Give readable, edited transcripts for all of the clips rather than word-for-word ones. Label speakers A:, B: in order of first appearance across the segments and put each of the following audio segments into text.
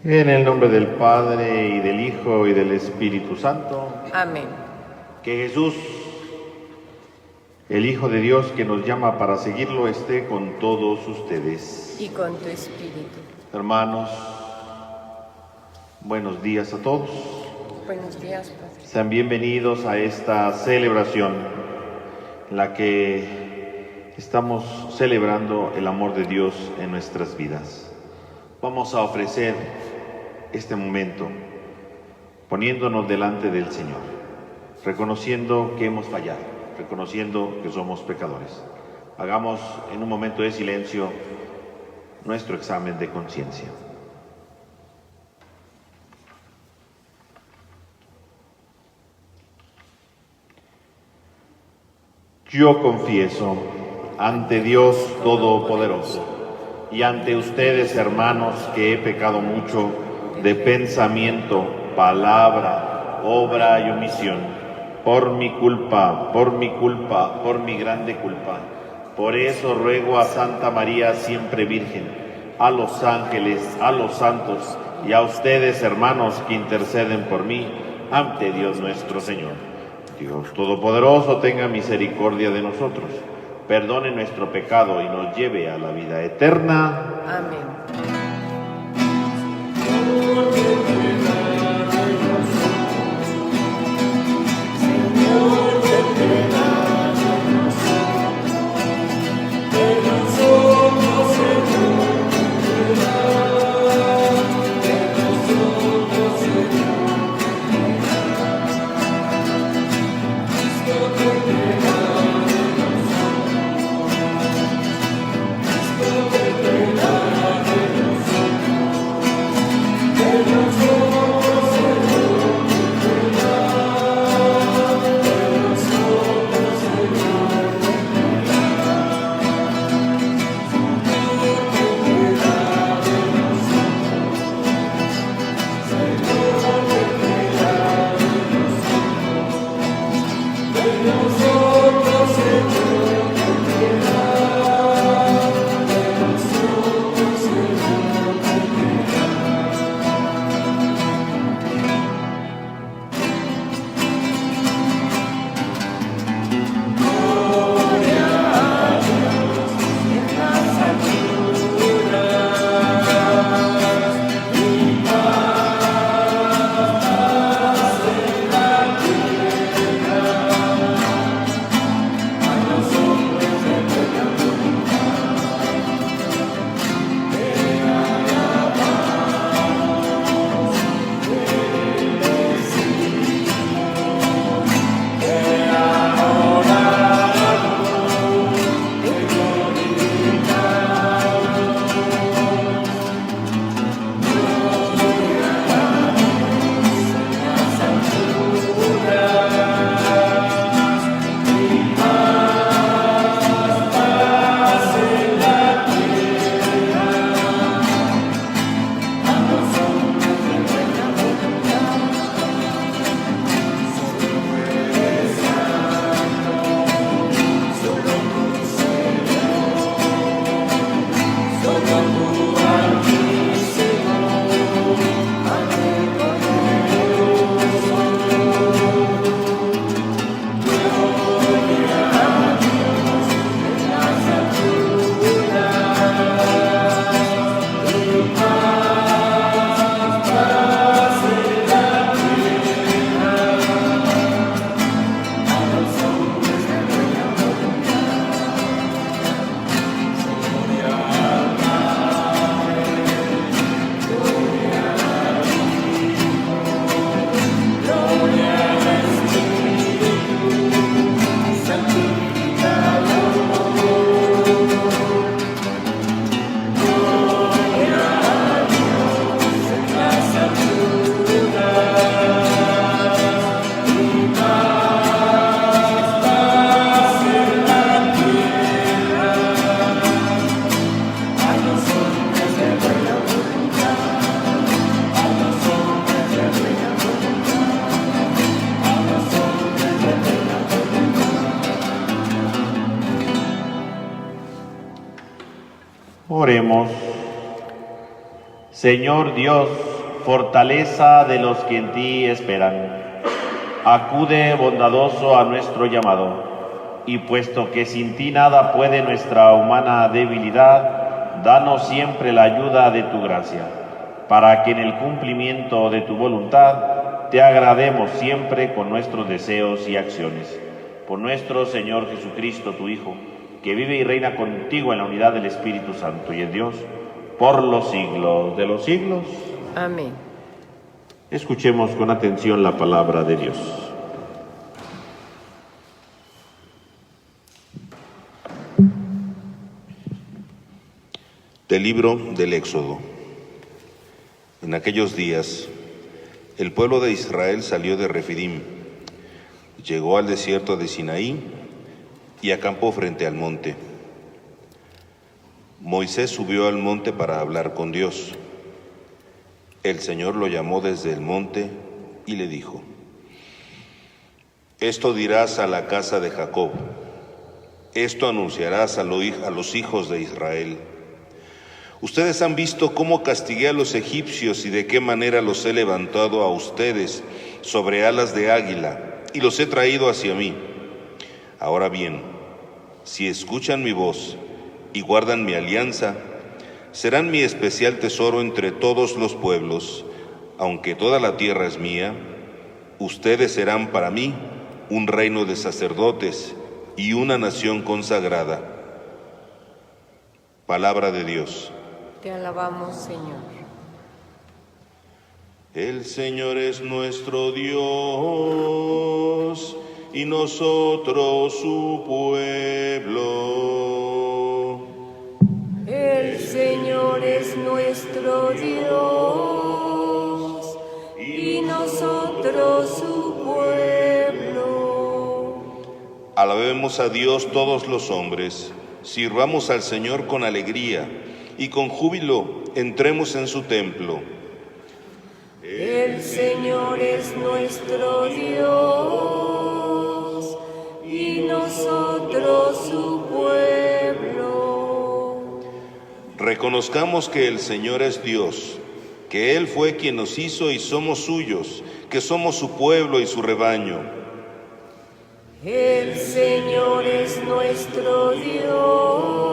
A: En el nombre del Padre, y del Hijo, y del Espíritu Santo.
B: Amén.
A: Que Jesús, el Hijo de Dios que nos llama para seguirlo, esté con todos ustedes.
B: Y con tu espíritu.
A: Hermanos, buenos días a todos.
B: Buenos días, Padre.
A: Sean bienvenidos a esta celebración en la que estamos celebrando el amor de Dios en nuestras vidas. Vamos a ofrecer este momento poniéndonos delante del Señor, reconociendo que hemos fallado, reconociendo que somos pecadores. Hagamos en un momento de silencio nuestro examen de conciencia. Yo confieso ante Dios Todopoderoso y ante ustedes, hermanos, que he pecado mucho de pensamiento, palabra, obra y omisión, por mi culpa, por mi grande culpa. Por eso ruego a Santa María, siempre Virgen, a los ángeles, a los santos y a ustedes, hermanos, que interceden por mí ante Dios nuestro Señor. Dios Todopoderoso tenga misericordia de nosotros, perdone nuestro pecado y nos lleve a la vida eterna.
B: Amén.
A: Oremos. Señor Dios, fortaleza de los que en ti esperan. Acude bondadoso a nuestro llamado, y puesto que sin ti nada puede nuestra humana debilidad, danos siempre la ayuda de tu gracia, para que en el cumplimiento de tu voluntad te agrademos siempre con nuestros deseos y acciones. Por nuestro Señor Jesucristo, tu Hijo, que vive y reina contigo en la unidad del Espíritu Santo y es Dios, por los siglos de los siglos.
B: Amén.
A: Escuchemos con atención la palabra de Dios. Del libro del Éxodo. En aquellos días, el pueblo de Israel salió de Refidim, llegó al desierto de Sinaí y acampó frente al monte. Moisés subió al monte para hablar con Dios. El Señor lo llamó desde el monte y le dijo: Esto dirás a la casa de Jacob, esto anunciarás a los hijos de Israel. Ustedes han visto cómo castigué a los egipcios y de qué manera los he levantado a ustedes sobre alas de águila y los he traído hacia mí. Ahora bien, si escuchan mi voz y guardan mi alianza, serán mi especial tesoro entre todos los pueblos. Aunque toda la tierra es mía, ustedes serán para mí un reino de sacerdotes y una nación consagrada. Palabra de Dios.
B: Te alabamos, Señor.
A: El Señor es nuestro Dios y nosotros su pueblo.
B: El Señor es nuestro Dios y nosotros su pueblo.
A: Alabemos a Dios todos los hombres, sirvamos al Señor con alegría y con júbilo entremos en su templo.
B: El Señor es nuestro Dios y nosotros su pueblo.
A: Reconozcamos que el Señor es Dios, que Él fue quien nos hizo y somos suyos, que somos su pueblo y su rebaño.
B: El Señor es nuestro Dios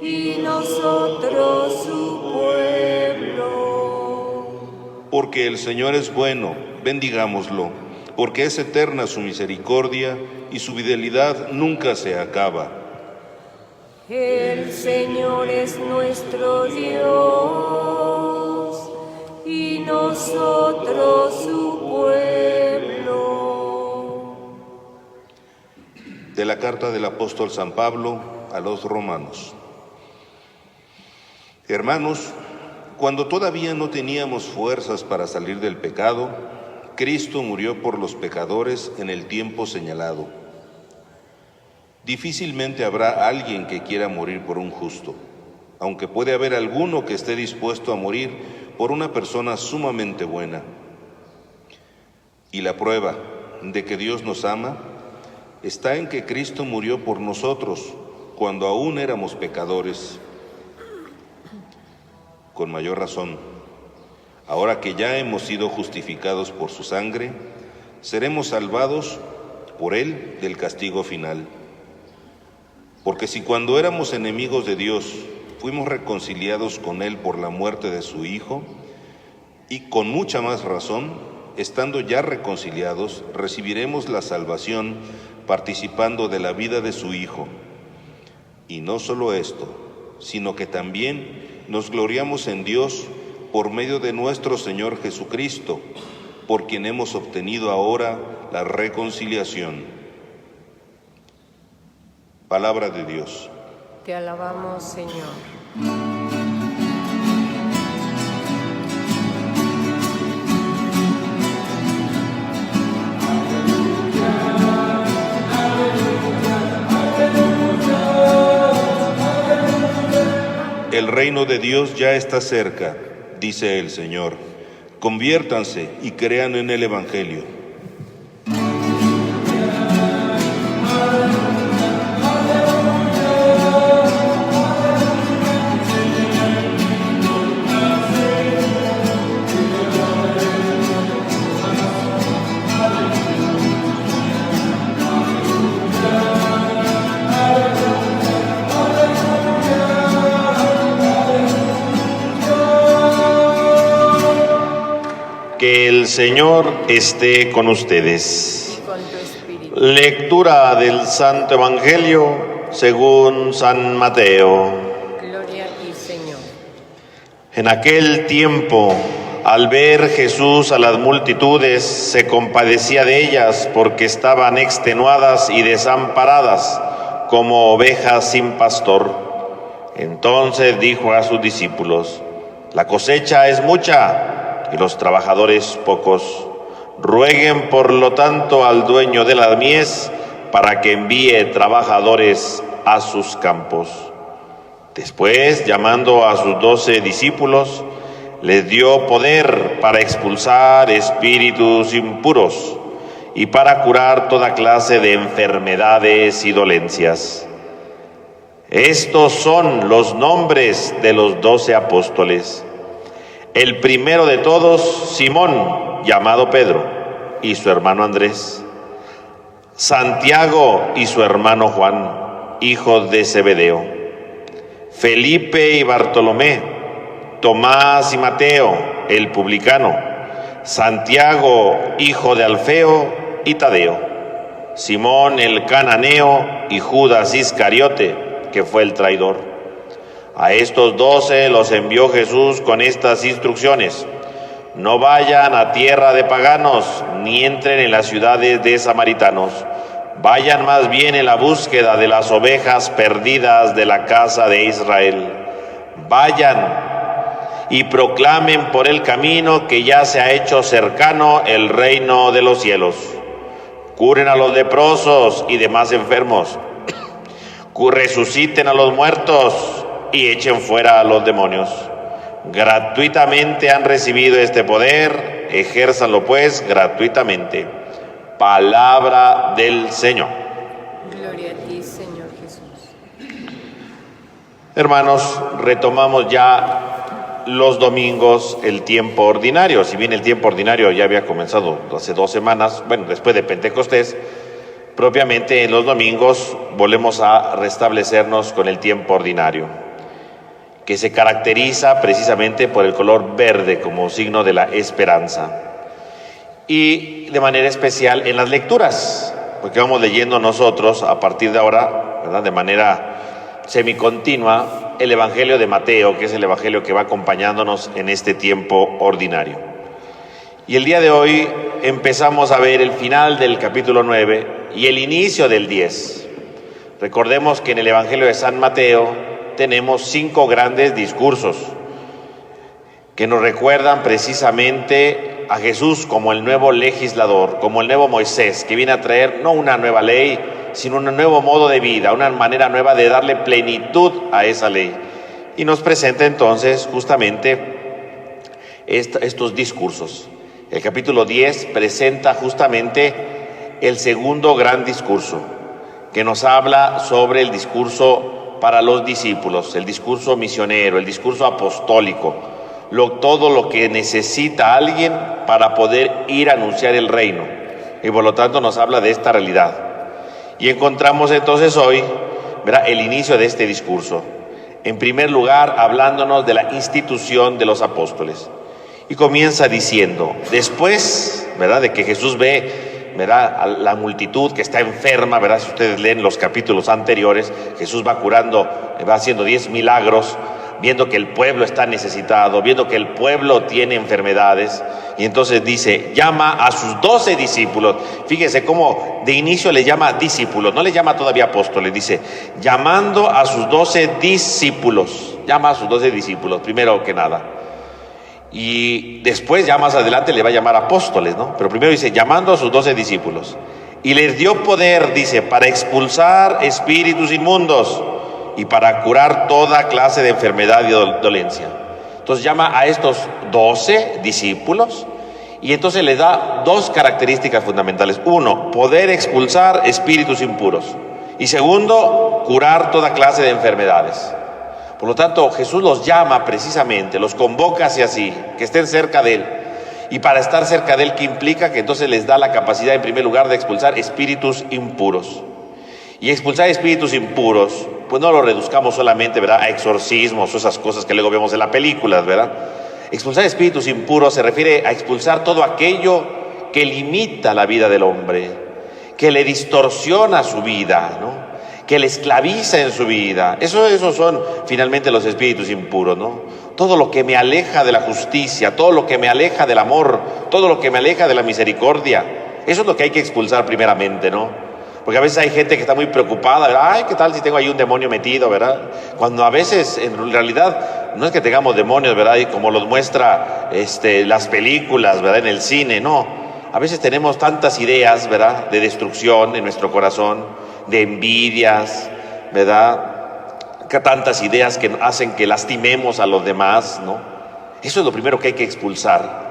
B: y nosotros su pueblo.
A: Porque el Señor es bueno, bendigámoslo, porque es eterna su misericordia y su fidelidad nunca se acaba.
B: El Señor es nuestro Dios y nosotros su pueblo.
A: De la carta del apóstol San Pablo a los romanos. Hermanos, cuando todavía no teníamos fuerzas para salir del pecado, Cristo murió por los pecadores en el tiempo señalado. Difícilmente habrá alguien que quiera morir por un justo, aunque puede haber alguno que esté dispuesto a morir por una persona sumamente buena. Y la prueba de que Dios nos ama está en que Cristo murió por nosotros cuando aún éramos pecadores. Con mayor razón, ahora que ya hemos sido justificados por su sangre, seremos salvados por Él del castigo final. Porque si cuando éramos enemigos de Dios fuimos reconciliados con Él por la muerte de su Hijo, y con mucha más razón, estando ya reconciliados, recibiremos la salvación participando de la vida de su Hijo. Y no solo esto, sino que también nos gloriamos en Dios por medio de nuestro Señor Jesucristo, por quien hemos obtenido ahora la reconciliación. Palabra de Dios.
B: Te alabamos, Señor.
A: El reino de Dios ya está cerca, dice el Señor. Conviértanse y crean en el Evangelio. Que el Señor esté con ustedes.
B: Y con tu espíritu.
A: Lectura del Santo Evangelio según San Mateo.
B: Gloria a ti, Señor.
A: En aquel tiempo, al ver Jesús a las multitudes, se compadecía de ellas porque estaban extenuadas y desamparadas, como ovejas sin pastor. Entonces dijo a sus discípulos: la cosecha es mucha y los trabajadores pocos. Rueguen por lo tanto al dueño de la mies para que envíe trabajadores a sus campos. Después, llamando a sus 12 discípulos, les dio poder para expulsar espíritus impuros y para curar toda clase de enfermedades y dolencias. Estos son los nombres de los 12 apóstoles. El primero de todos, Simón, llamado Pedro, y su hermano Andrés. Santiago y su hermano Juan, hijos de Zebedeo. Felipe y Bartolomé. Tomás y Mateo, el publicano. Santiago, hijo de Alfeo, y Tadeo. Simón el cananeo y Judas Iscariote, que fue el traidor. A estos 12 los envió Jesús con estas instrucciones: no vayan a tierra de paganos, ni entren en las ciudades de samaritanos. Vayan más bien en la búsqueda de las ovejas perdidas de la casa de Israel. Vayan y proclamen por el camino que ya se ha hecho cercano el reino de los cielos. Curen a los leprosos y demás enfermos. Resuciten a los muertos y echen fuera a los demonios. Gratuitamente han recibido este poder, ejérzanlo pues gratuitamente. Palabra del Señor.
B: Gloria a ti, Señor Jesús.
A: Hermanos, retomamos ya los domingos el tiempo ordinario. Si bien el tiempo ordinario ya había comenzado hace 2 semanas, bueno, después de Pentecostés, propiamente en los domingos volvemos a restablecernos con el tiempo ordinario, que se caracteriza precisamente por el color verde como signo de la esperanza. Y de manera especial en las lecturas, porque vamos leyendo nosotros a partir de ahora, ¿verdad?, de manera semicontinua, el Evangelio de Mateo, que es el Evangelio que va acompañándonos en este tiempo ordinario. Y el día de hoy empezamos a ver el final del capítulo 9 y el inicio del 10. Recordemos que en el Evangelio de San Mateo tenemos 5 grandes discursos que nos recuerdan precisamente a Jesús como el nuevo legislador, como el nuevo Moisés, que viene a traer no una nueva ley, sino un nuevo modo de vida, una manera nueva de darle plenitud a esa ley. Y nos presenta entonces justamente estos discursos. El capítulo 10 presenta justamente el segundo gran discurso, que nos habla sobre el discurso para los discípulos, el discurso misionero, el discurso apostólico, todo lo que necesita alguien para poder ir a anunciar el reino. Y por lo tanto nos habla de esta realidad. Y encontramos entonces hoy, ¿verdad?, el inicio de este discurso. En primer lugar, hablándonos de la institución de los apóstoles. Y comienza diciendo, después, ¿verdad?, de que Jesús ve, ¿verdad?, a la multitud que está enferma, ¿verdad?, si ustedes leen los capítulos anteriores, Jesús va curando, va haciendo 10 milagros, viendo que el pueblo está necesitado, viendo que el pueblo tiene enfermedades, y entonces dice, llama a sus 12 discípulos. Fíjese cómo de inicio le llama discípulos, no le llama todavía apóstoles, dice, llamando a sus 12 discípulos, llama a sus 12 discípulos, primero que nada. Y después ya más adelante le va a llamar apóstoles, ¿no? Pero primero dice, llamando a sus 12 discípulos. Y les dio poder, dice, para expulsar espíritus inmundos y para curar toda clase de enfermedad y dolencia. Entonces llama a estos 12 discípulos y entonces les da 2 características fundamentales. 1, poder expulsar espíritus impuros. Y segundo, curar toda clase de enfermedades. Por lo tanto, Jesús los llama precisamente, los convoca hacia sí, que estén cerca de Él. Y para estar cerca de Él, ¿qué implica? Que entonces les da la capacidad, en primer lugar, de expulsar espíritus impuros. Y expulsar espíritus impuros, pues no lo reduzcamos solamente, ¿verdad?, a exorcismos o esas cosas que luego vemos en las películas, ¿verdad?
C: Expulsar espíritus impuros se refiere a expulsar todo aquello que limita la vida del hombre, que le distorsiona su vida, ¿no? Que le esclaviza en su vida. Esos son finalmente los espíritus impuros, ¿no? Todo lo que me aleja de la justicia, todo lo que me aleja del amor, todo lo que me aleja de la misericordia. Eso es lo que hay que expulsar primeramente, ¿no? Porque a veces hay gente que está muy preocupada, ¿verdad? Ay, ¿qué tal si tengo ahí un demonio metido, verdad? Cuando a veces, en realidad, no es que tengamos demonios, ¿verdad? Y como los muestra las películas, ¿verdad? En el cine, no. A veces tenemos tantas ideas, ¿verdad? De destrucción en nuestro corazón, de envidias, ¿verdad? Que tantas ideas que hacen que lastimemos a los demás, ¿no? Eso es lo primero que hay que expulsar.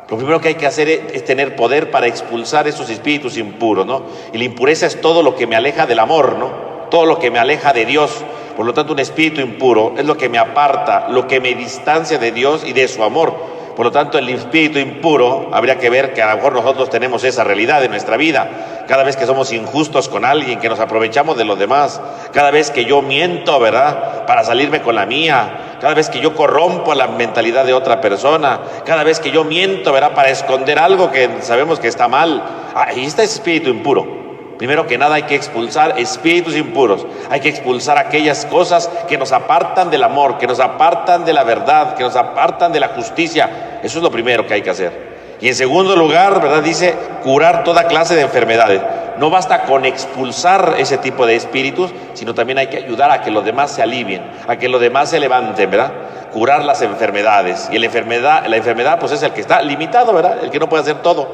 C: Lo primero que hay que hacer es tener poder para expulsar esos espíritus impuros, ¿no? Y la impureza es todo lo que me aleja del amor, ¿no? Todo lo que me aleja de Dios. Por lo tanto, un espíritu impuro es lo que me aparta, lo que me distancia de Dios y de su amor. Por lo tanto, el espíritu impuro, habría que ver que a lo mejor nosotros tenemos esa realidad en nuestra vida. Cada vez que somos injustos con alguien, que nos aprovechamos de los demás, cada vez que yo miento, ¿verdad?, para salirme con la mía, cada vez que yo corrompo la mentalidad de otra persona, cada vez que yo miento, ¿verdad?, para esconder algo que sabemos que está mal. Ahí está ese espíritu impuro. Primero que nada hay que expulsar espíritus impuros, hay que expulsar aquellas cosas que nos apartan del amor, que nos apartan de la verdad, que nos apartan de la justicia. Eso es lo primero que hay que hacer. Y en segundo lugar, ¿verdad?, dice curar toda clase de enfermedades. No basta con expulsar ese tipo de espíritus, sino también hay que ayudar a que los demás se alivien, a que los demás se levanten, ¿verdad? Curar las enfermedades. Y la enfermedad pues es el que está limitado, ¿verdad?, el que no puede hacer todo,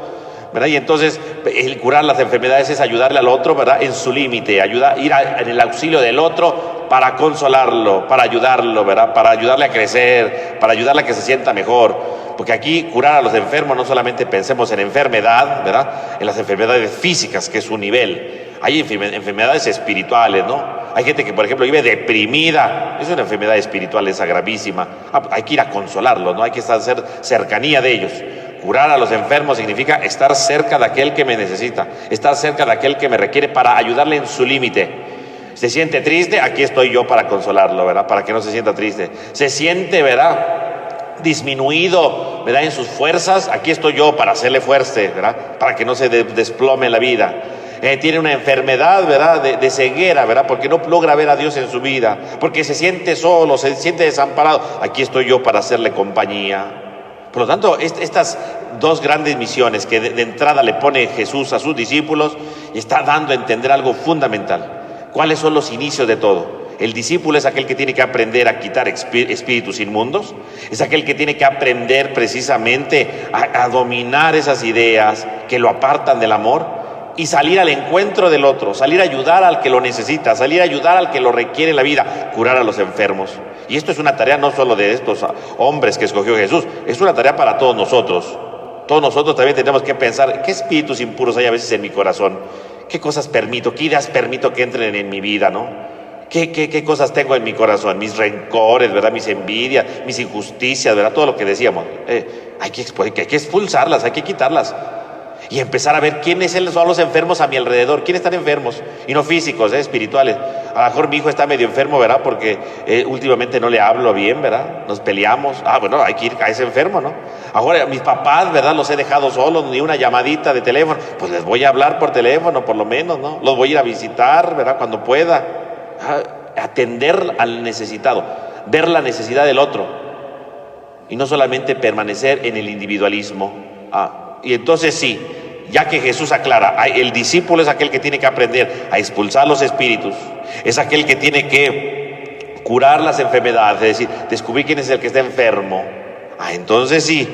C: ¿verdad? Y entonces el curar las enfermedades es ayudarle al otro, ¿verdad?, en su límite, ir en el auxilio del otro para consolarlo, para ayudarlo, ¿verdad?, para ayudarle a crecer, para ayudarle a que se sienta mejor. Porque aquí curar a los enfermos no solamente pensemos en enfermedad, ¿verdad?, en las enfermedades físicas, que es un nivel. Hay enfermedades espirituales, ¿no? Hay gente que, por ejemplo, vive deprimida. Es una enfermedad espiritual, esa gravísima. Hay que ir a consolarlos, ¿no? Hay que hacer cercanía de ellos. Curar a los enfermos significa estar cerca de aquel que me necesita, estar cerca de aquel que me requiere para ayudarle en su límite. Se siente triste, aquí estoy yo para consolarlo, ¿verdad?, para que no se sienta triste. Se siente, ¿verdad?, disminuido, ¿verdad?, en sus fuerzas, aquí estoy yo para hacerle fuerte, ¿verdad?, para que no se desplome en la vida. Tiene una enfermedad, ¿verdad?, de ceguera, ¿verdad?, porque no logra ver a Dios en su vida, porque se siente solo, se siente desamparado. Aquí estoy yo para hacerle compañía. Por lo tanto, estas dos grandes misiones que de entrada le pone Jesús a sus discípulos, está dando a entender algo fundamental. ¿Cuáles son los inicios de todo? El discípulo es aquel que tiene que aprender a quitar espíritus inmundos, es aquel que tiene que aprender precisamente a dominar esas ideas que lo apartan del amor y salir al encuentro del otro, salir a ayudar al que lo necesita, salir a ayudar al que lo requiere en la vida, curar a los enfermos. Y esto es una tarea no solo de estos hombres que escogió Jesús, es una tarea para todos nosotros. Todos nosotros también tenemos que pensar, ¿qué espíritus impuros hay a veces en mi corazón? ¿Qué cosas permito? ¿Qué ideas permito que entren en mi vida, no? ¿Qué cosas tengo en mi corazón? Mis rencores, ¿verdad?, mis envidias, mis injusticias, ¿verdad?, todo lo que decíamos. Hay que expulsarlas, hay que quitarlas. Y empezar a ver quiénes son los enfermos a mi alrededor, quiénes están enfermos, y no físicos, espirituales. A lo mejor mi hijo está medio enfermo, ¿verdad?, porque últimamente no le hablo bien, ¿verdad?, nos peleamos. Bueno, hay que ir a ese enfermo, ¿no? Ahora mis papás, ¿verdad?, los he dejado solos, ni una llamadita de teléfono, pues les voy a hablar por teléfono, por lo menos, ¿no? Los voy a ir a visitar, ¿verdad?, cuando pueda. Atender al necesitado, ver la necesidad del otro, y no solamente permanecer en el individualismo. Y entonces sí, ya que Jesús aclara, el discípulo es aquel que tiene que aprender a expulsar los espíritus, es aquel que tiene que curar las enfermedades, es decir, descubrir quién es el que está enfermo. Entonces sí,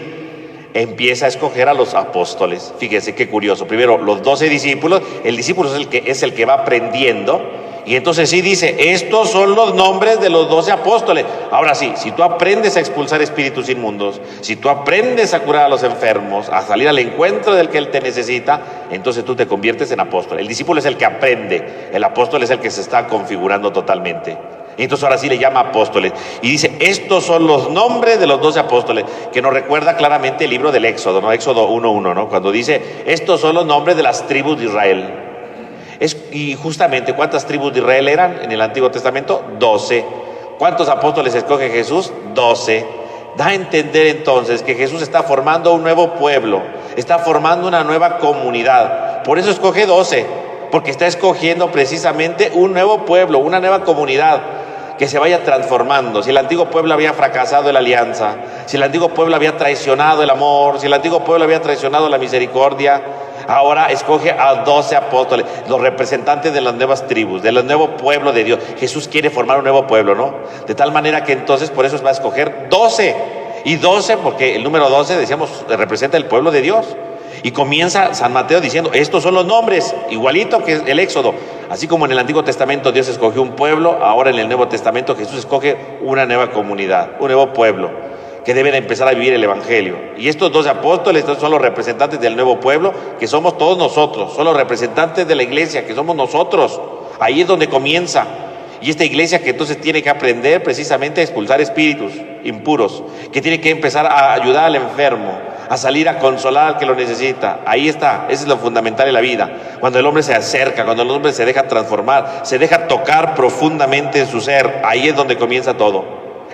C: empieza a escoger a los apóstoles. Fíjense qué curioso. Primero, los 12 discípulos, el discípulo es el que va aprendiendo. Y entonces sí dice, estos son los nombres de los 12 apóstoles. Ahora sí, si tú aprendes a expulsar espíritus inmundos, si tú aprendes a curar a los enfermos, a salir al encuentro del que él te necesita, entonces tú te conviertes en apóstol. El discípulo es el que aprende, el apóstol es el que se está configurando totalmente. Y entonces ahora sí le llama apóstoles. Y dice, estos son los nombres de los 12 apóstoles, que nos recuerda claramente el libro del Éxodo, ¿no? Éxodo 1:1, ¿no? Cuando dice, estos son los nombres de las tribus de Israel. Y justamente, ¿cuántas tribus de Israel eran en el Antiguo Testamento? 12. ¿Cuántos apóstoles escoge Jesús? 12. da a entender entonces que Jesús está formando un nuevo pueblo, está formando una nueva comunidad. Por eso escoge 12, porque está escogiendo precisamente un nuevo pueblo, una nueva comunidad que se vaya transformando. Si el antiguo pueblo había fracasado en la alianza, si el antiguo pueblo había traicionado el amor, si el antiguo pueblo había traicionado la misericordia, ahora escoge a 12 apóstoles, los representantes de las nuevas tribus, del nuevo pueblo de Dios. Jesús quiere formar un nuevo pueblo, ¿no? De tal manera que entonces por eso va a escoger 12. Y 12, porque el número 12, decíamos, representa el pueblo de Dios. Y comienza San Mateo diciendo, estos son los nombres, igualito que el Éxodo. Así como en el Antiguo Testamento Dios escogió un pueblo, ahora en el Nuevo Testamento Jesús escoge una nueva comunidad, un nuevo pueblo, que debe de empezar a vivir el Evangelio. Y estos 12 apóstoles son los representantes del nuevo pueblo, que somos todos nosotros, son los representantes de la iglesia, que somos nosotros. Ahí es donde comienza. Y esta iglesia que entonces tiene que aprender precisamente a expulsar espíritus impuros, que tiene que empezar a ayudar al enfermo, a salir a consolar al que lo necesita. Ahí está, eso es lo fundamental de la vida. Cuando el hombre se acerca, cuando el hombre se deja transformar, se deja tocar profundamente en su ser, ahí es donde comienza todo.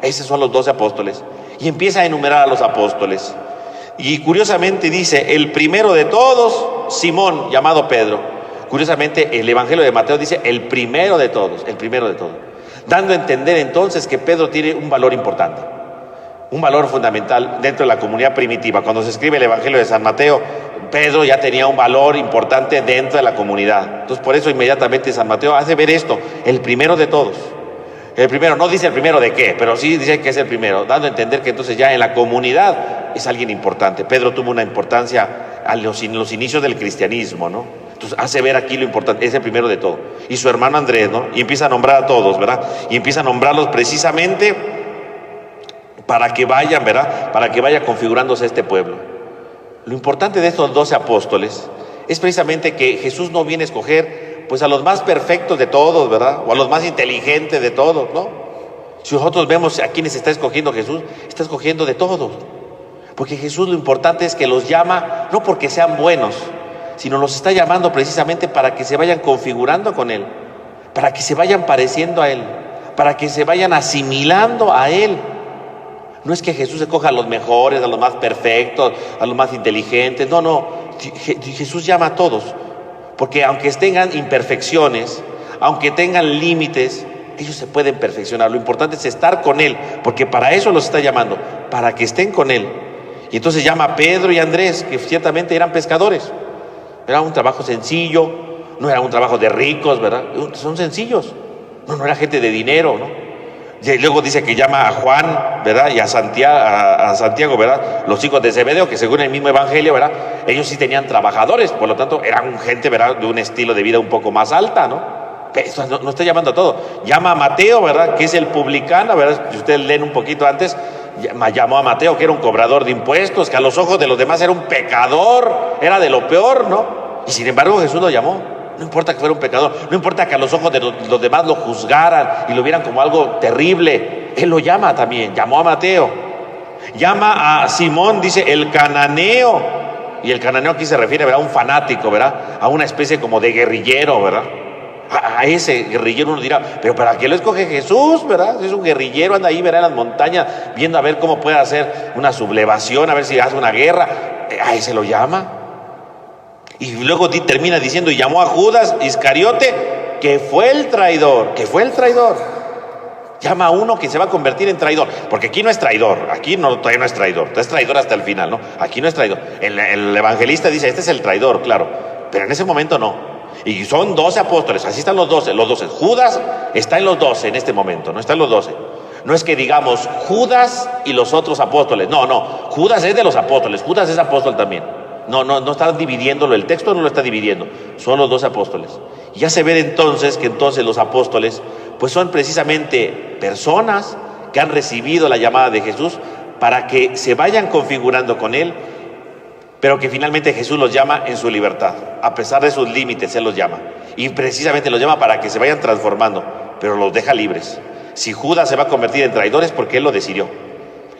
C: Esos son los 12 apóstoles. Y empieza a enumerar a los apóstoles. Y curiosamente dice, el primero de todos, Simón, llamado Pedro. Curiosamente, el Evangelio de Mateo dice, el primero de todos, dando a entender entonces que Pedro tiene un valor importante, un valor fundamental dentro de la comunidad primitiva. Cuando se escribe el Evangelio de San Mateo, Pedro ya tenía un valor importante dentro de la comunidad. Entonces, por eso inmediatamente San Mateo hace ver esto, el primero de todos. El primero, no dice el primero de qué, pero sí dice que es el primero, dando a entender que entonces ya en la comunidad es alguien importante. Pedro tuvo una importancia en los inicios del cristianismo, ¿no? Entonces hace ver aquí lo importante, es el primero de todo. Y su hermano Andrés, ¿no? Y empieza a nombrar a todos, ¿verdad? Y empieza a nombrarlos precisamente para que vayan, ¿verdad? Para que vaya configurándose este pueblo. Lo importante de estos 12 apóstoles es precisamente que Jesús no viene a escoger pues a los más perfectos de todos, ¿verdad? O a los más inteligentes de todos, ¿no? Si nosotros vemos a quienes está escogiendo Jesús, está escogiendo de todos. Porque Jesús lo importante es que los llama, no porque sean buenos, sino los está llamando precisamente para que se vayan configurando con Él, para que se vayan pareciendo a Él, para que se vayan asimilando a Él. No es que Jesús escoja a los mejores, a los más perfectos, a los más inteligentes, no. Jesús llama a todos, porque aunque tengan imperfecciones, aunque tengan límites, ellos se pueden perfeccionar. Lo importante es estar con Él, porque para eso los está llamando, para que estén con Él. Y entonces llama a Pedro y a Andrés, que ciertamente eran pescadores. Era un trabajo sencillo, no era un trabajo de ricos, ¿verdad? Son sencillos, no era gente de dinero, ¿no? Y luego dice que llama a Juan, ¿verdad? Y a Santiago, ¿verdad? Los hijos de Zebedeo, que según el mismo Evangelio, ¿verdad? Ellos sí tenían trabajadores, por lo tanto eran gente, ¿verdad? De un estilo de vida un poco más alta, ¿no? Pero no está llamando a todo. Llama a Mateo, ¿verdad? Que es el publicano, ¿verdad? Si ustedes leen un poquito antes, llamó a Mateo, que era un cobrador de impuestos, que a los ojos de los demás era un pecador, era de lo peor, ¿no? Y sin embargo Jesús lo llamó. No importa que fuera un pecador, no importa que a los ojos de los demás lo juzgaran y lo vieran como algo terrible, Él lo llama también, llamó a Mateo. Llama a Simón, dice, el cananeo. Y el cananeo aquí se refiere, ¿verdad? A un fanático, ¿verdad? A una especie como de guerrillero, ¿verdad? A ese guerrillero uno dirá, pero ¿para qué lo escoge Jesús, verdad? Es un guerrillero, anda ahí, ¿verdad? En las montañas, viendo a ver cómo puede hacer una sublevación, a ver si hace una guerra. A ese lo llama. Y luego termina diciendo, y llamó a Judas Iscariote, que fue el traidor. Llama a uno que se va a convertir en traidor, porque aquí no es traidor, todavía no es traidor, es traidor hasta el final, ¿no? Aquí no es traidor. El evangelista dice, este es el traidor, claro, pero en ese momento no. Y son 12 apóstoles, así están los 12. Judas está en los 12 en este momento, no está en los 12. No es que digamos Judas y los otros apóstoles, no, Judas es de los apóstoles, Judas es apóstol también. No está dividiéndolo, el texto no lo está dividiendo, son los 12 apóstoles. Y ya se ve entonces que los apóstoles pues son precisamente personas que han recibido la llamada de Jesús para que se vayan configurando con Él, pero que finalmente Jesús los llama en su libertad, a pesar de sus límites, Él los llama. Y precisamente los llama para que se vayan transformando, pero los deja libres. Si Judas se va a convertir en traidor es porque Él lo decidió.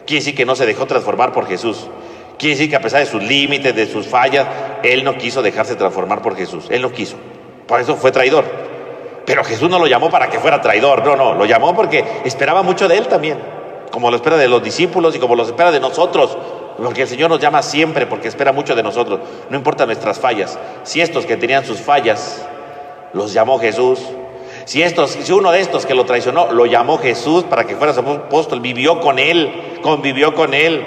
C: Quiere decir que no se dejó transformar por Jesús. Quiere decir que a pesar de sus límites, de sus fallas, Él no quiso dejarse transformar por Jesús. Él no quiso. Por eso fue traidor. Pero Jesús no lo llamó para que fuera traidor. No, lo llamó porque esperaba mucho de Él también. como lo espera de los discípulos y como lo espera de nosotros, porque el Señor nos llama siempre, porque espera mucho de nosotros, no importa nuestras fallas. Si estos que tenían sus fallas los llamó Jesús, si uno de estos que lo traicionó lo llamó Jesús para que fuera su apóstol, vivió con él, convivió con él,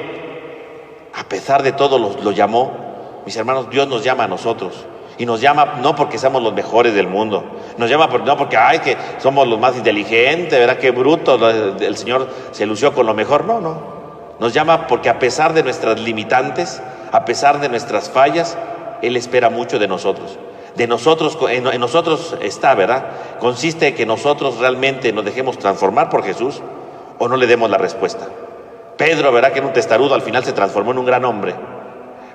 C: a pesar de todo lo llamó. Mis hermanos, Dios nos llama a nosotros, y nos llama no porque seamos los mejores del mundo, nos llama no porque que somos los más inteligentes, ¿verdad? Qué bruto, el Señor se lució con lo mejor. No, nos llama porque a pesar de nuestras limitantes, a pesar de nuestras fallas, Él espera mucho de nosotros. En nosotros está, ¿verdad? Consiste en que nosotros realmente nos dejemos transformar por Jesús o no le demos la respuesta. Pedro, ¿verdad? Que era un testarudo, al final se transformó en un gran hombre.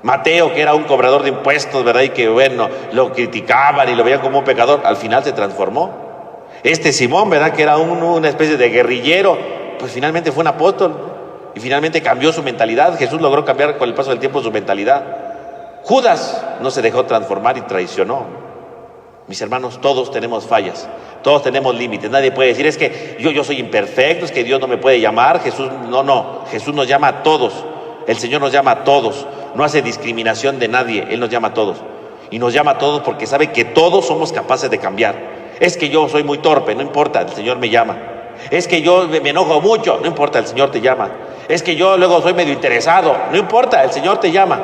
C: Mateo, que era un cobrador de impuestos, ¿verdad? Y que, bueno, lo criticaban y lo veían como un pecador, al final se transformó. Simón, ¿verdad? Que era una especie de guerrillero, pues finalmente fue un apóstol y finalmente cambió su mentalidad. Jesús logró cambiar con el paso del tiempo su mentalidad. Judas no se dejó transformar y traicionó. Mis hermanos, todos tenemos fallas, todos tenemos límites. Nadie puede decir, es que yo soy imperfecto, es que Dios no me puede llamar. Jesús nos llama a todos. El Señor nos llama a todos, no hace discriminación de nadie, Él nos llama a todos. Y nos llama a todos porque sabe que todos somos capaces de cambiar. Es que yo soy muy torpe, no importa, el Señor me llama. Es que yo me enojo mucho, no importa, el Señor te llama. Es que yo luego soy medio interesado, no importa, el Señor te llama.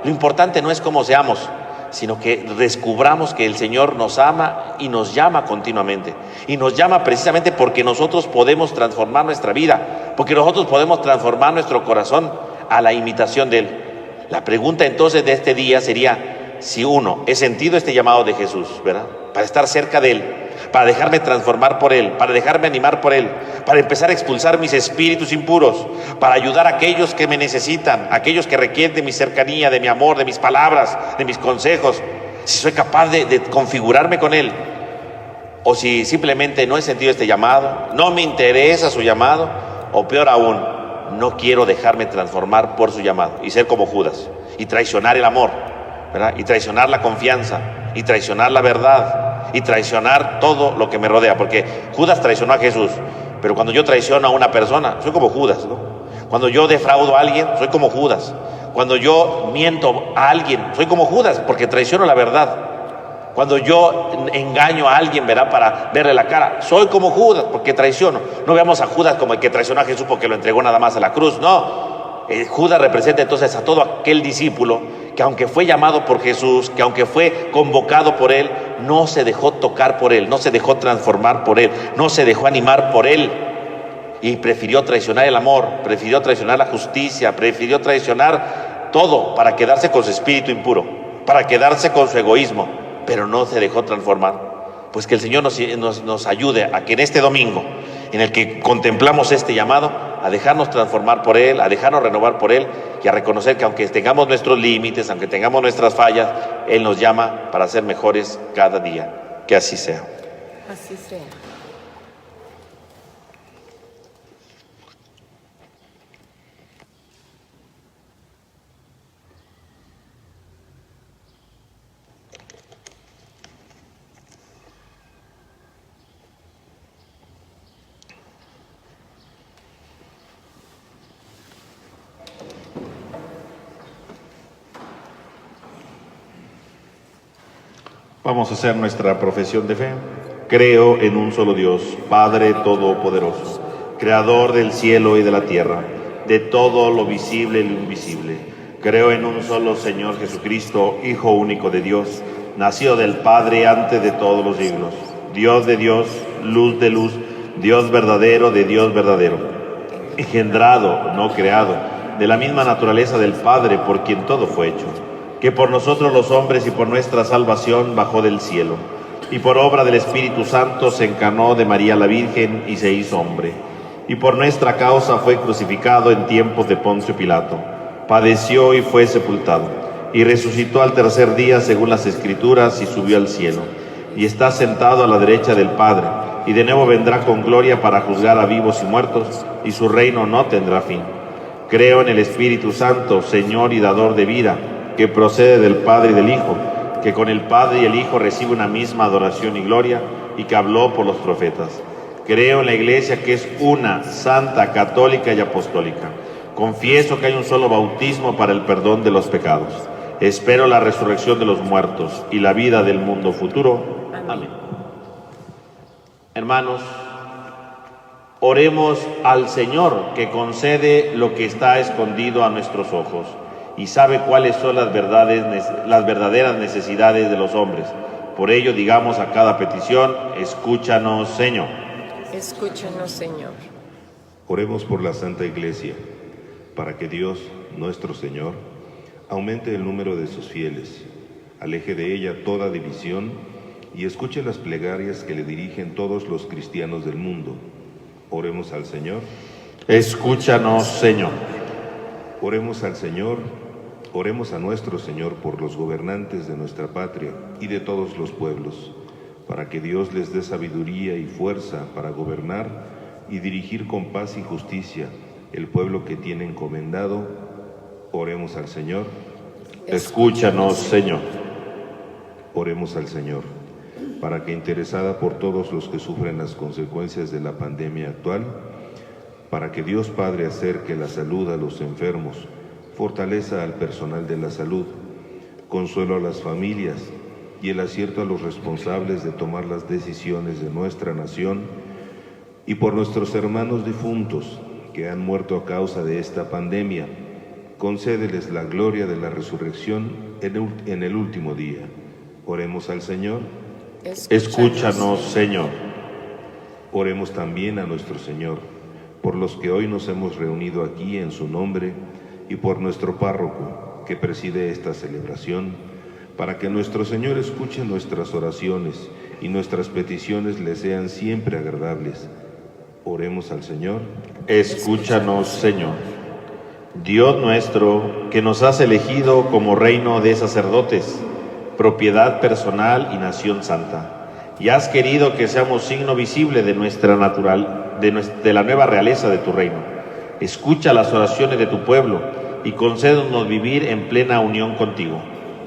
C: Lo importante no es cómo seamos, sino que descubramos que el Señor nos ama y nos llama continuamente. Y nos llama precisamente porque nosotros podemos transformar nuestra vida, porque nosotros podemos transformar nuestro corazón a la imitación de Él. La pregunta entonces de este día sería si uno, he sentido este llamado de Jesús, ¿verdad? Para estar cerca de Él, para dejarme transformar por Él, para dejarme animar por Él, para empezar a expulsar mis espíritus impuros, para ayudar a aquellos que me necesitan, aquellos que requieren de mi cercanía, de mi amor, de mis palabras, de mis consejos. Si soy capaz de configurarme con Él, o si simplemente no he sentido este llamado, no me interesa su llamado, o peor aún, no quiero dejarme transformar por su llamado y ser como Judas y traicionar el amor, ¿verdad? Y traicionar la confianza y traicionar la verdad y traicionar todo lo que me rodea, porque Judas traicionó a Jesús, pero cuando yo traiciono a una persona soy como Judas, ¿no? Cuando yo defraudo a alguien soy como Judas, cuando yo miento a alguien soy como Judas porque traiciono la verdad. Cuando yo engaño a alguien, ¿verdad? Para verle la cara, soy como Judas porque traiciono. No veamos a Judas como el que traicionó a Jesús porque lo entregó nada más a la cruz, no. Judas representa entonces a todo aquel discípulo que aunque fue llamado por Jesús, que aunque fue convocado por Él, no se dejó tocar por Él, no se dejó transformar por Él, no se dejó animar por Él, y prefirió traicionar el amor, prefirió traicionar la justicia, prefirió traicionar todo para quedarse con su espíritu impuro, para quedarse con su egoísmo, pero no se dejó transformar. Pues que el Señor nos ayude a que en este domingo, en el que contemplamos este llamado, a dejarnos transformar por Él, a dejarnos renovar por Él, y a reconocer que aunque tengamos nuestros límites, aunque tengamos nuestras fallas, Él nos llama para ser mejores cada día. Que así sea.
B: Así sea.
A: Vamos a hacer nuestra profesión de fe. Creo en un solo Dios, Padre Todopoderoso, Creador del cielo y de la tierra, de todo lo visible y lo invisible. Creo en un solo Señor Jesucristo, Hijo único de Dios, nacido del Padre antes de todos los siglos, Dios de Dios, luz de luz, Dios verdadero de Dios verdadero, engendrado, no creado, de la misma naturaleza del Padre, por quien todo fue hecho, que por nosotros los hombres y por nuestra salvación bajó del cielo, y por obra del Espíritu Santo se encarnó de María la Virgen y se hizo hombre, y por nuestra causa fue crucificado en tiempos de Poncio Pilato, padeció y fue sepultado, y resucitó al tercer día según las Escrituras y subió al cielo, y está sentado a la derecha del Padre, y de nuevo vendrá con gloria para juzgar a vivos y muertos, y su reino no tendrá fin. Creo en el Espíritu Santo, Señor y dador de vida, que procede del Padre y del Hijo, que con el Padre y el Hijo recibe una misma adoración y gloria, y que habló por los profetas. Creo en la Iglesia que es una, santa, católica y apostólica. Confieso que hay un solo bautismo para el perdón de los pecados. Espero la resurrección de los muertos y la vida del mundo futuro. Amén. Hermanos, oremos al Señor, que concede lo que está escondido a nuestros ojos y sabe cuáles son las verdaderas necesidades de los hombres. Por ello, digamos a cada petición: escúchanos, Señor.
B: Escúchanos, Señor.
D: Oremos por la Santa Iglesia, para que Dios, nuestro Señor, aumente el número de sus fieles, aleje de ella toda división y escuche las plegarias que le dirigen todos los cristianos del mundo. Oremos al Señor.
A: Escúchanos, Señor.
D: Oremos al Señor, oremos a nuestro Señor por los gobernantes de nuestra patria y de todos los pueblos, para que Dios les dé sabiduría y fuerza para gobernar y dirigir con paz y justicia el pueblo que tiene encomendado. Oremos al Señor.
A: Escúchanos, Señor.
D: Oremos al Señor, para que, interesada por todos los que sufren las consecuencias de la pandemia actual, para que Dios Padre acerque la salud a los enfermos, fortaleza al personal de la salud, consuelo a las familias y el acierto a los responsables de tomar las decisiones de nuestra nación, y por nuestros hermanos difuntos que han muerto a causa de esta pandemia, concédeles la gloria de la resurrección en el último día. Oremos al Señor.
A: Escúchanos, Señor.
D: Oremos también a nuestro Señor, por los que hoy nos hemos reunido aquí en su nombre, y por nuestro párroco que preside esta celebración, para que nuestro Señor escuche nuestras oraciones y nuestras peticiones le sean siempre agradables. Oremos al Señor.
A: Escúchanos, Señor. Dios nuestro, que nos has elegido como reino de sacerdotes, propiedad personal y nación santa, y has querido que seamos signo visible de de la nueva realeza de tu reino. Escucha las oraciones de tu pueblo y concédenos vivir en plena unión contigo,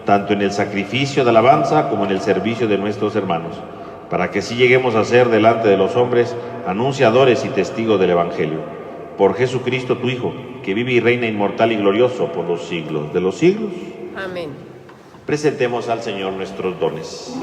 A: tanto en el sacrificio de alabanza como en el servicio de nuestros hermanos, para que así lleguemos a ser delante de los hombres anunciadores y testigos del Evangelio. Por Jesucristo tu Hijo, que vive y reina inmortal y glorioso por los siglos de los siglos.
B: Amén.
A: Presentemos al Señor nuestros dones.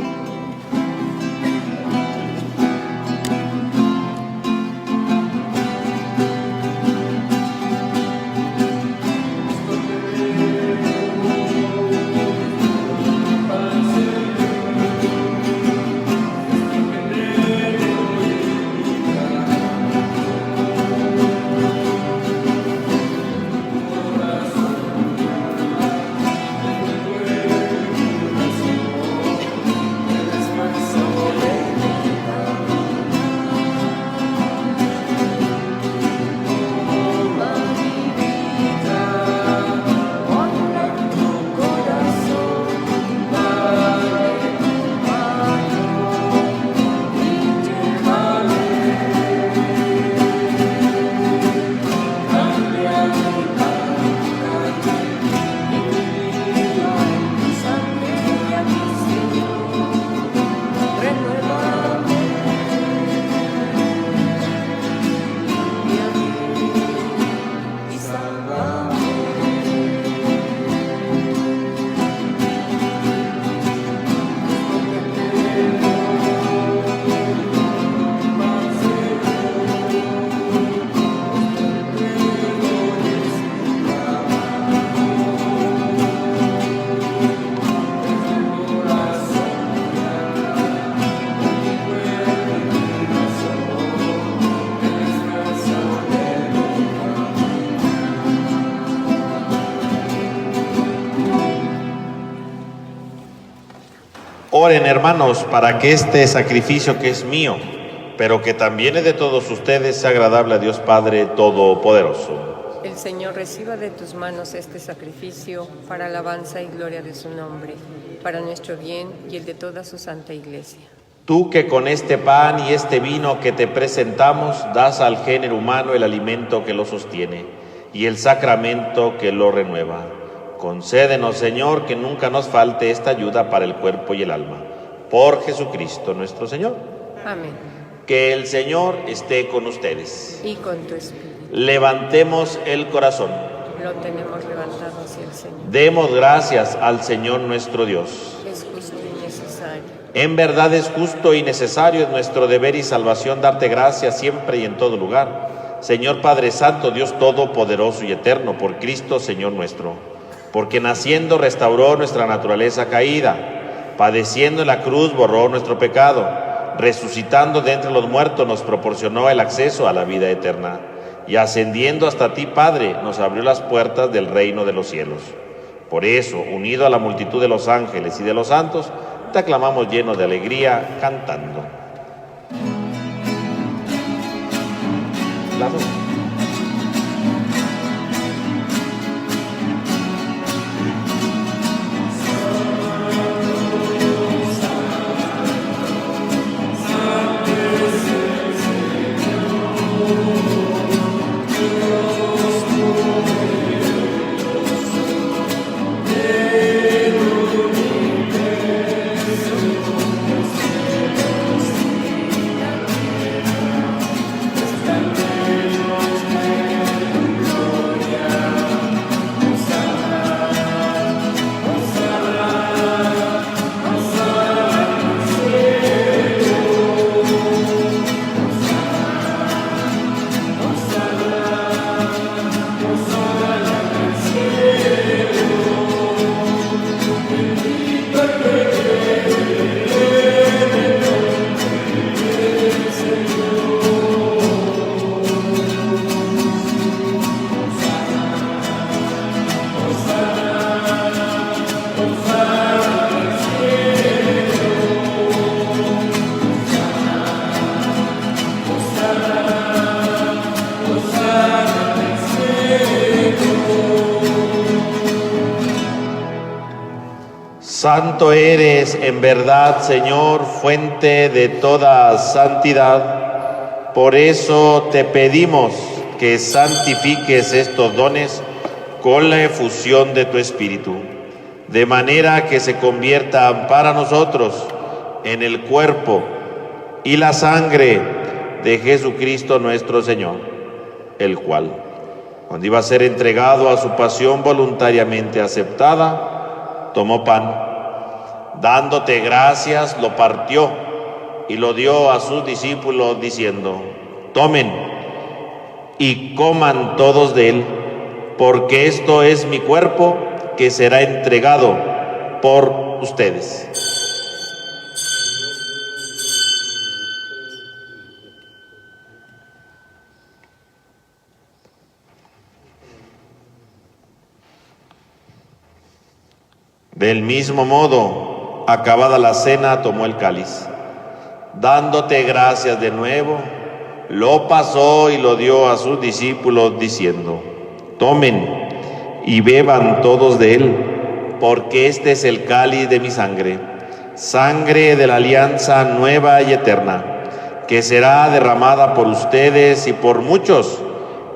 A: Oren, hermanos, para que este sacrificio que es mío, pero que también es de todos ustedes, sea agradable a Dios Padre Todopoderoso.
B: El Señor reciba de tus manos este sacrificio para alabanza y gloria de su nombre, para nuestro bien y el de toda su santa Iglesia.
A: Tú que con este pan y este vino que te presentamos das al género humano el alimento que lo sostiene y el sacramento que lo renueva. Concédenos, Señor, que nunca nos falte esta ayuda para el cuerpo y el alma. Por Jesucristo nuestro Señor.
B: Amén.
C: Que el Señor esté con ustedes.
B: Y con tu espíritu.
C: Levantemos el corazón.
B: Lo tenemos levantado hacia el Señor.
C: Demos gracias al Señor nuestro Dios.
B: Es justo y necesario.
C: En verdad es justo y necesario, es nuestro deber y salvación darte gracias siempre y en todo lugar. Señor Padre Santo, Dios Todopoderoso y Eterno, por Cristo Señor nuestro, porque naciendo restauró nuestra naturaleza caída, padeciendo en la cruz borró nuestro pecado, resucitando de entre los muertos nos proporcionó el acceso a la vida eterna, y ascendiendo hasta ti, Padre, nos abrió las puertas del reino de los cielos. Por eso, unido a la multitud de los ángeles y de los santos, te aclamamos llenos de alegría, cantando. La voz. Santo eres en verdad, Señor, fuente de toda santidad. Por eso te pedimos que santifiques estos dones con la efusión de tu Espíritu, de manera que se conviertan para nosotros en el cuerpo y la sangre de Jesucristo nuestro Señor, el cual, cuando iba a ser entregado a su pasión voluntariamente aceptada, tomó pan, dándote gracias, lo partió y lo dio a sus discípulos diciendo: tomen y coman todos de él, porque esto es mi cuerpo que será entregado por ustedes. Del mismo modo, acabada la cena, tomó el cáliz, dándote gracias de nuevo, lo pasó y lo dio a sus discípulos diciendo: tomen y beban todos de él, porque este es el cáliz de mi sangre, sangre de la alianza nueva y eterna, que será derramada por ustedes y por muchos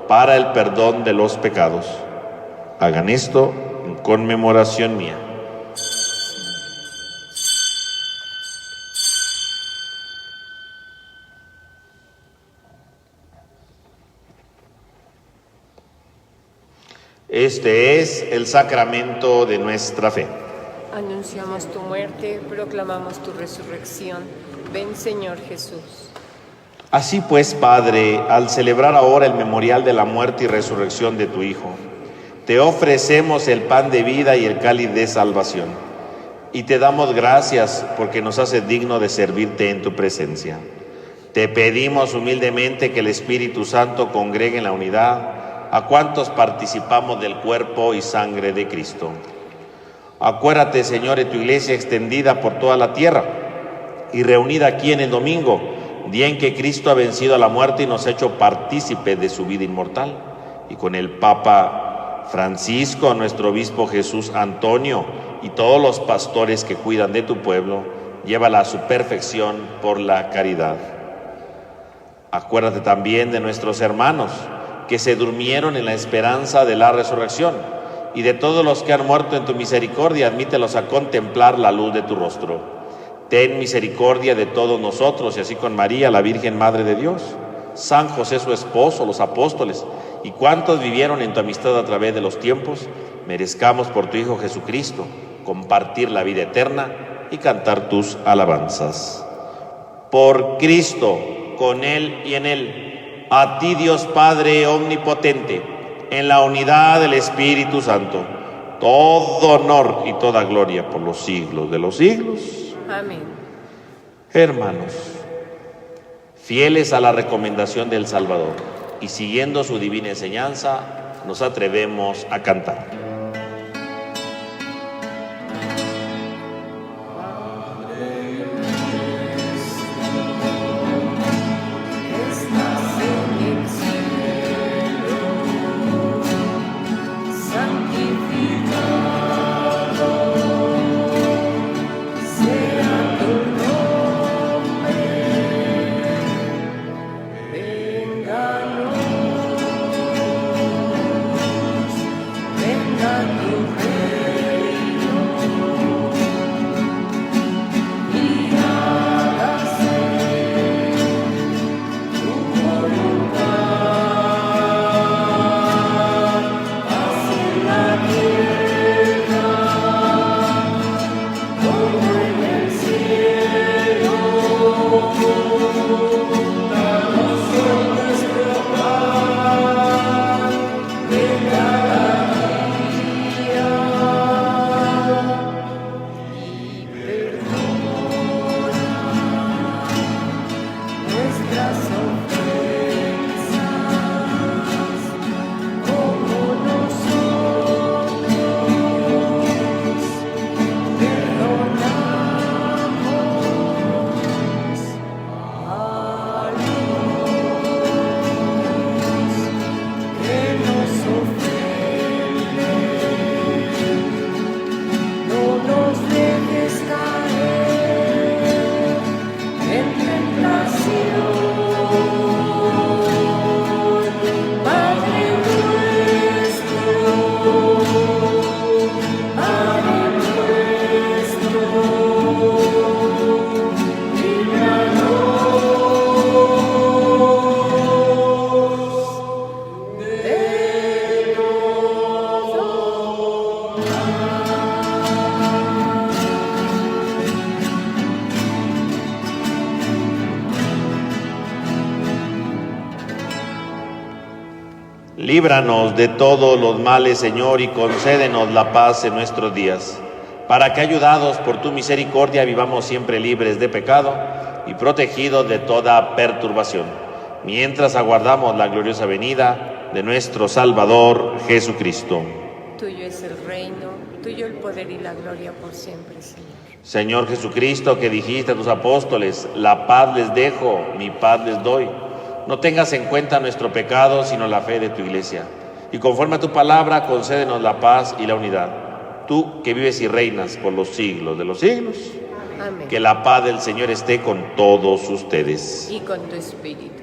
C: para el perdón de los pecados. Hagan esto en conmemoración mía. Este es el sacramento de nuestra fe.
B: Anunciamos tu muerte, proclamamos tu resurrección. Ven, Señor Jesús.
C: Así pues, Padre, al celebrar ahora el memorial de la muerte y resurrección de tu Hijo, te ofrecemos el pan de vida y el cáliz de salvación, y te damos gracias porque nos haces digno de servirte en tu presencia. Te pedimos humildemente que el Espíritu Santo congregue en la unidad a cuantos participamos del cuerpo y sangre de Cristo. Acuérdate, Señor, de tu iglesia extendida por toda la tierra y reunida aquí en el domingo, día en que Cristo ha vencido a la muerte y nos ha hecho partícipes de su vida inmortal. Y con el Papa Francisco, nuestro obispo Jesús Antonio y todos los pastores que cuidan de tu pueblo, llévala a su perfección por la caridad. Acuérdate también de nuestros hermanos que se durmieron en la esperanza de la resurrección, y de todos los que han muerto en tu misericordia, admítelos a contemplar la luz de tu rostro. ten misericordia de todos nosotros, y así con María, la Virgen Madre de Dios, San José su esposo, los apóstoles, y cuantos vivieron en tu amistad a través de los tiempos, merezcamos por tu Hijo Jesucristo compartir la vida eterna y cantar tus alabanzas. Por Cristo, con Él y en Él, a ti Dios Padre omnipotente, en la unidad del Espíritu Santo, todo honor y toda gloria por los siglos de los siglos.
B: Amén.
C: Hermanos, fieles a la recomendación del Salvador y siguiendo su divina enseñanza, nos atrevemos a cantar. Líbranos de todos los males, Señor, y concédenos la paz en nuestros días, para que, ayudados por tu misericordia, vivamos siempre libres de pecado y protegidos de toda perturbación, mientras aguardamos la gloriosa venida de nuestro Salvador Jesucristo.
B: Tuyo es el reino, tuyo el poder y la gloria por siempre, Señor.
C: Señor Jesucristo, que dijiste a tus apóstoles, la paz les dejo, mi paz les doy. No tengas en cuenta nuestro pecado, sino la fe de tu Iglesia. Y conforme a tu palabra, concédenos la paz y la unidad. Tú que vives y reinas por los siglos de los siglos.
B: Amén.
C: Que la paz del Señor esté con todos ustedes.
B: Y con tu espíritu.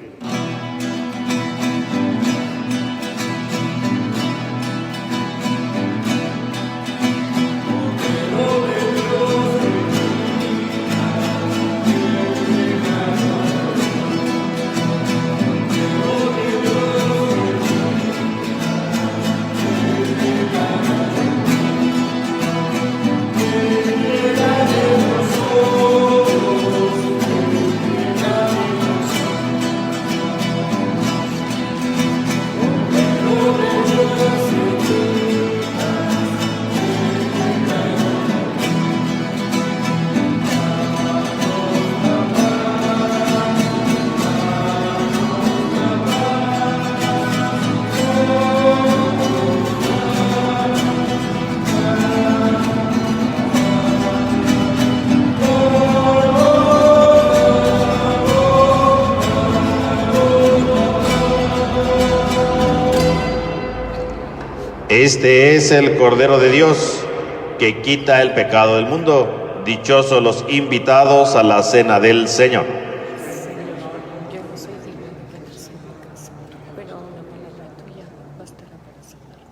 C: Este es el Cordero de Dios, que quita el pecado del mundo. Dichosos los invitados a la cena del Señor.
B: Señor, yo no soy digno de que entres en mi casa, pero una palabra tuya bastará para sanarme.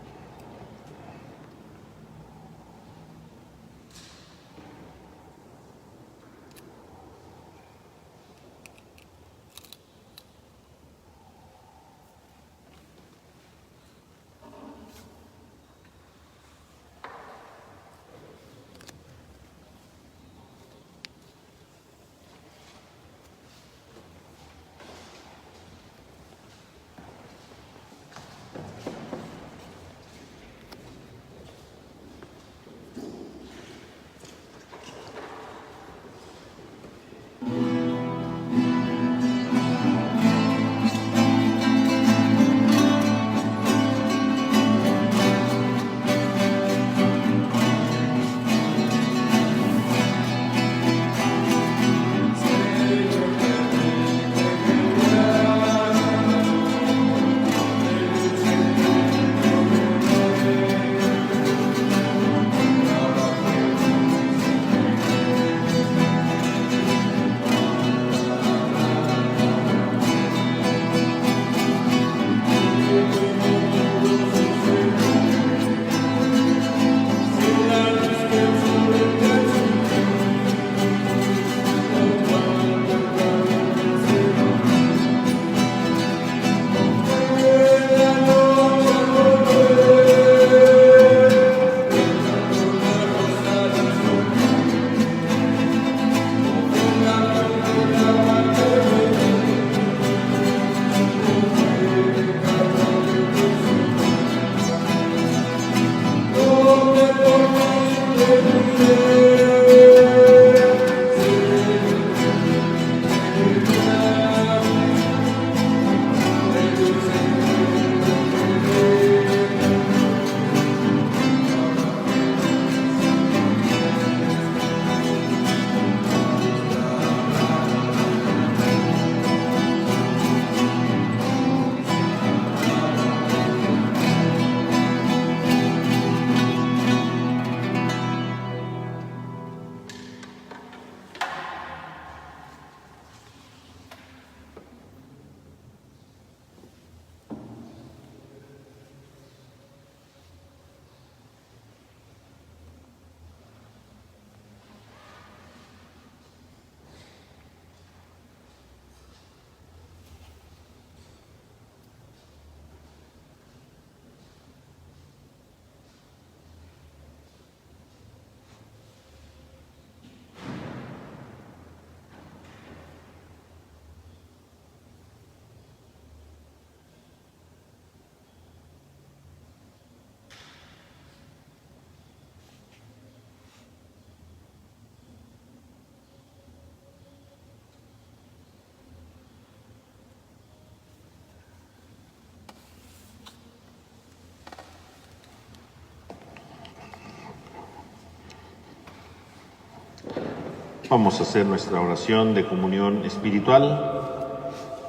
A: Vamos a hacer nuestra oración de comunión espiritual.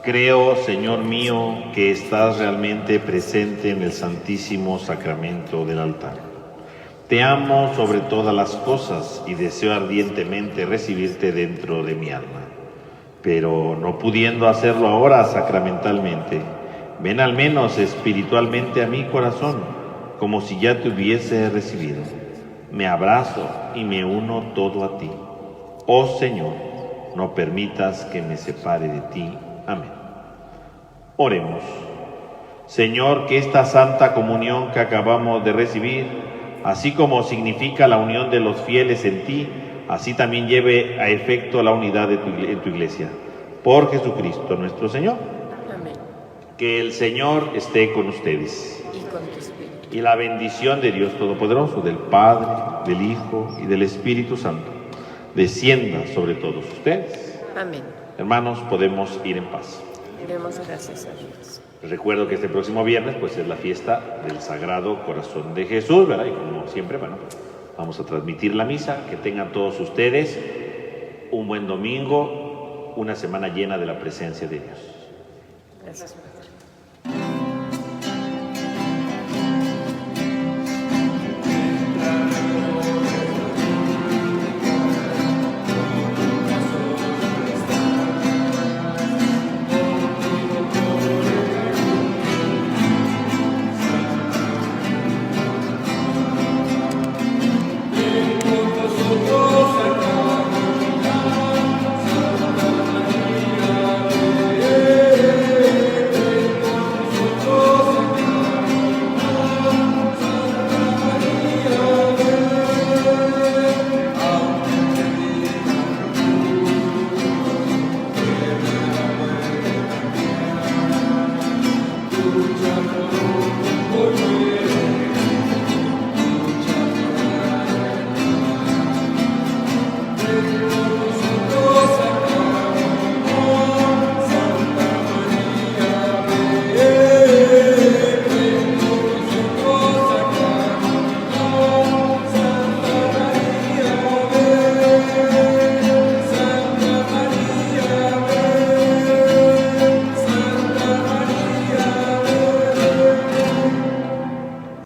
A: Creo, Señor mío, que estás realmente presente en el Santísimo Sacramento del altar. Te amo sobre todas las cosas y deseo ardientemente recibirte dentro de mi alma. Pero no pudiendo hacerlo ahora sacramentalmente, ven al menos espiritualmente a mi corazón, como si ya te hubiese recibido. Me abrazo y me uno todo a ti. Oh Señor, no permitas que me separe de ti. Amén. Oremos. Señor, que esta santa comunión que acabamos de recibir, así como significa la unión de los fieles en ti, así también lleve a efecto la unidad de tu iglesia. Por Jesucristo nuestro Señor.
B: Amén.
A: Que el Señor esté con ustedes.
B: Y con tu espíritu.
A: Y la bendición de Dios Todopoderoso, del Padre, del Hijo y del Espíritu Santo, descienda sobre todos ustedes.
B: Amén.
A: Hermanos, podemos ir en paz.
B: Demos gracias a Dios.
A: Les recuerdo que este próximo viernes pues es la fiesta del Sagrado Corazón de Jesús, ¿verdad? Y como siempre, bueno, vamos a transmitir la misa. Que tengan todos ustedes un buen domingo, una semana llena de la presencia de Dios.
B: Gracias.